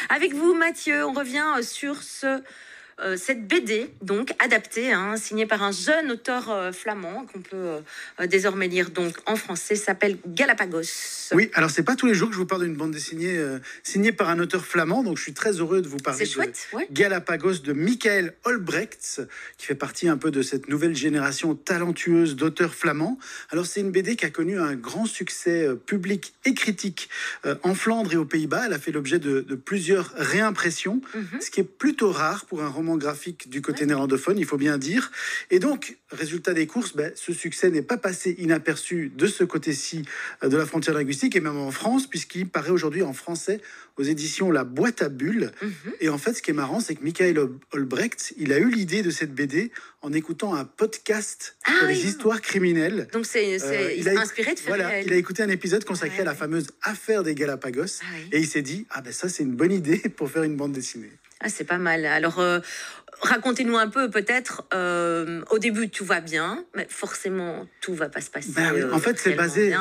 Avec vous, Mathieu, on revient sur cette BD, donc adaptée, signée par un jeune auteur flamand qu'on peut désormais lire donc en français, s'appelle Galapagos. Oui, alors c'est pas tous les jours que je vous parle d'une bande dessinée signée par un auteur flamand, donc je suis très heureux de vous parler C'est chouette, ouais. Galapagos de Michael Olbrechts, qui fait partie un peu de cette nouvelle génération talentueuse d'auteurs flamands. Alors c'est une BD qui a connu un grand succès public et critique en Flandre et aux Pays-Bas. Elle a fait l'objet de plusieurs réimpressions, ce qui est plutôt rare pour un roman graphique du côté néerlandophone, il faut bien dire. Et donc, résultat des courses, ce succès n'est pas passé inaperçu de ce côté-ci de la frontière linguistique, et même en France, puisqu'il paraît aujourd'hui en français aux éditions La Boîte à Bulles. Et en fait, ce qui est marrant, c'est que Michael Olbrecht, il a eu l'idée de cette BD en écoutant un podcast sur les histoires criminelles. Donc il s'est inspiré de faire réel. Il a écouté un épisode consacré à la fameuse affaire des Galapagos, et il s'est dit, ça c'est une bonne idée pour faire une bande dessinée. Ah, c'est pas mal. Alors, racontez-nous un peu, peut-être, au début, tout va bien, mais forcément, tout va pas se passer. Oui. En fait, c'est basé...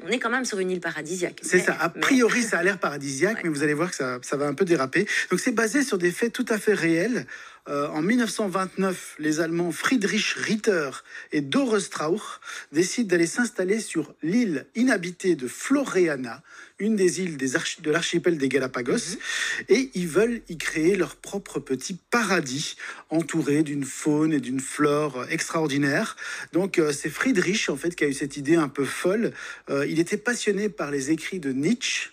On est quand même sur une île paradisiaque. C'est ça. A priori, ça a l'air paradisiaque, mais vous allez voir que ça va un peu déraper. Donc, c'est basé sur des faits tout à fait réels. En 1929, les Allemands Friedrich Ritter et Dore Strauch décident d'aller s'installer sur l'île inhabitée de Floreana, une des îles de l'archipel des Galapagos, et ils veulent y créer leur propre petit paradis, entouré d'une faune et d'une flore extraordinaires. Donc c'est Friedrich en fait qui a eu cette idée un peu folle. Il était passionné par les écrits de Nietzsche.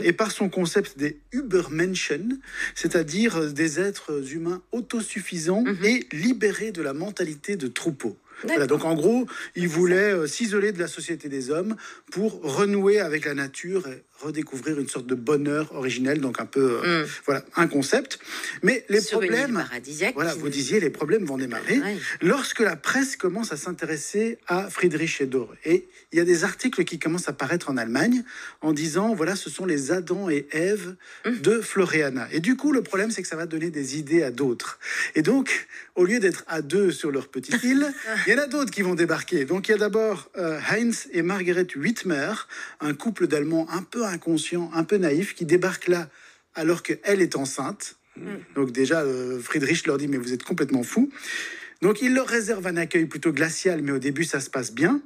Et par son concept des Übermenschen, c'est-à-dire des êtres humains autosuffisants et libérés de la mentalité de troupeau. Voilà, donc en gros, il voulait s'isoler de la société des hommes pour renouer avec la nature et redécouvrir une sorte de bonheur originel, donc un peu, voilà, un concept. Mais les problèmes, voilà, vous disiez, les problèmes vont démarrer lorsque la presse commence à s'intéresser à Friedrich et Dore. Et il y a des articles qui commencent à paraître en Allemagne en disant, voilà, ce sont les Adam et Ève de Floreana. Et du coup, le problème, c'est que ça va donner des idées à d'autres. Et donc, au lieu d'être à deux sur leur petite île, il y en a d'autres qui vont débarquer. Donc, il y a d'abord Heinz et Margaret Wittmer, un couple d'Allemands un peu inconscients, un peu naïfs, qui débarquent là alors qu'elle est enceinte. Donc déjà, Friedrich leur dit, mais vous êtes complètement fous. Donc, il leur réserve un accueil plutôt glacial, mais au début, ça se passe bien.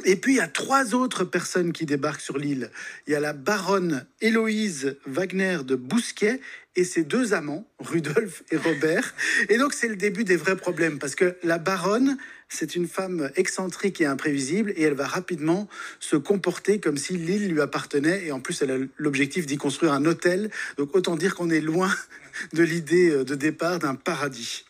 Et puis, il y a 3 autres personnes qui débarquent sur l'île. Il y a la baronne Héloïse Wagner de Bousquet et ses 2 amants, Rudolf et Robert. Et donc, c'est le début des vrais problèmes, parce que la baronne, c'est une femme excentrique et imprévisible, et elle va rapidement se comporter comme si l'île lui appartenait. Et en plus, elle a l'objectif d'y construire un hôtel. Donc, autant dire qu'on est loin de l'idée de départ d'un paradis.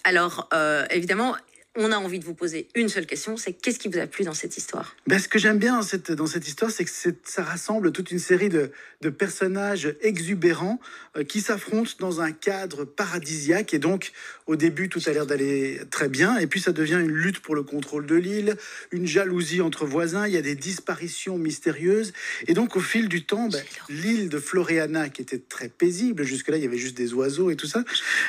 Alors, évidemment... On a envie de vous poser une seule question, c'est qu'est-ce qui vous a plu dans cette histoire ? Ce que j'aime bien dans cette histoire, c'est que ça rassemble toute une série de personnages exubérants qui s'affrontent dans un cadre paradisiaque. Et donc, au début, tout a l'air d'aller très bien. Et puis, ça devient une lutte pour le contrôle de l'île, une jalousie entre voisins. Il y a des disparitions mystérieuses. Et donc, au fil du temps, l'île de Floreana, qui était très paisible, jusque-là, il y avait juste des oiseaux et tout ça,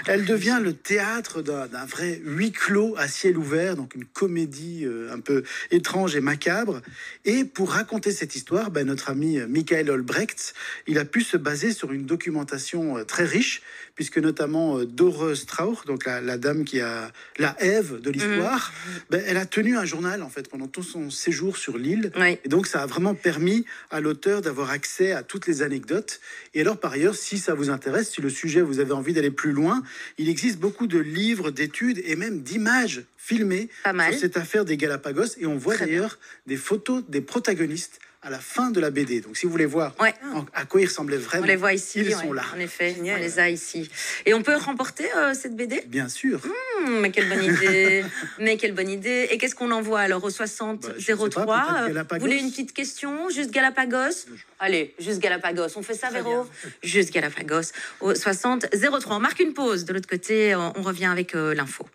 elle devient le théâtre d'un vrai huis clos à ciel ouvert, donc une comédie un peu étrange et macabre. Et pour raconter cette histoire, notre ami Michael Olbrechts, il a pu se baser sur une documentation très riche, puisque notamment Dore Strauch, donc la dame qui a la Ève de l'histoire, elle a tenu un journal en fait pendant tout son séjour sur l'île. Et donc ça a vraiment permis à l'auteur d'avoir accès à toutes les anecdotes. Et alors par ailleurs, si ça vous intéresse, si le sujet vous avez envie d'aller plus loin, il existe beaucoup de livres, d'études et même d'images filmées sur cette affaire des Galapagos. Et on voit d'ailleurs des photos des protagonistes à la fin de la BD. Donc, si vous voulez voir à quoi ils ressemblaient vraiment, on les voit ici, ils sont là. En effet, on les a ici. Et on peut remporter cette BD ? Bien sûr. Mais quelle bonne idée. Mais quelle bonne idée. Et qu'est-ce qu'on envoie alors au 60 03 Vous voulez une petite question ? Juste Galapagos ? Allez, juste Galapagos. On fait ça, Véro ? Juste Galapagos au 60 03. On marque une pause. De l'autre côté, on revient avec l'info.